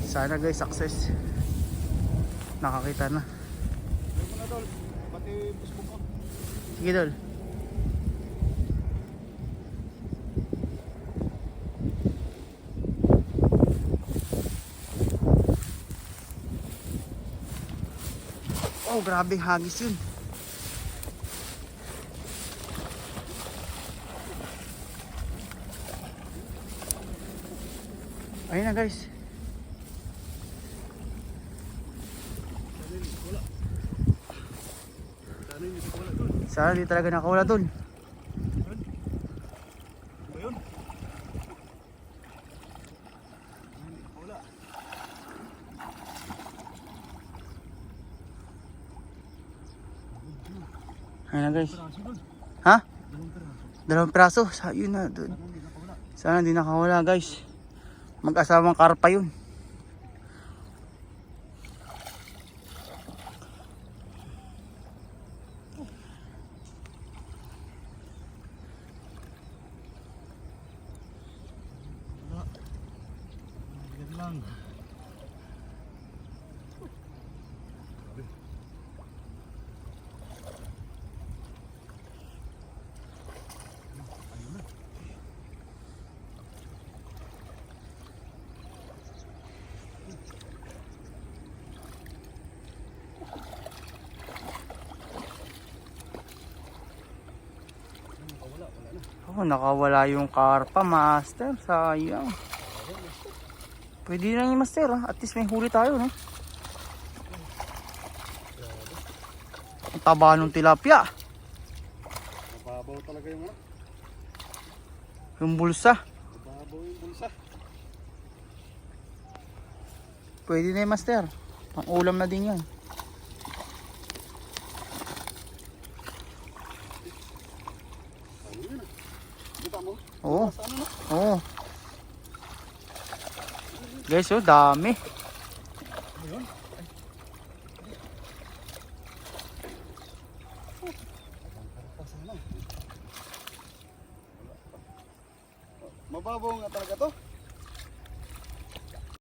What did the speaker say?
Sana guys, success. Nakakita na. Sige dol. Oh, grabing hagis yun. Ayun na guys. Sana di talaga nakawala dun. Ayun na guys. Ha? Dalawang piraso. Yun na dun. Sana di nakawala guys. Mag-asawang karpa yun. Lang. Oh, nakawala yung karpa, master. Sayang. Pwede na yung master, ha? At least may huli tayo, no? Ang taba ng tilapia. Mababaw talaga yung ano? Yung bulsa. Mababaw yung bulsa. Pwede na yung master. Pang ulam na din yan. Ano yun? Kita mo? Oo. Saan ano? Oo. Guys, oh, dami. Ayun. Mababaw nga talaga to.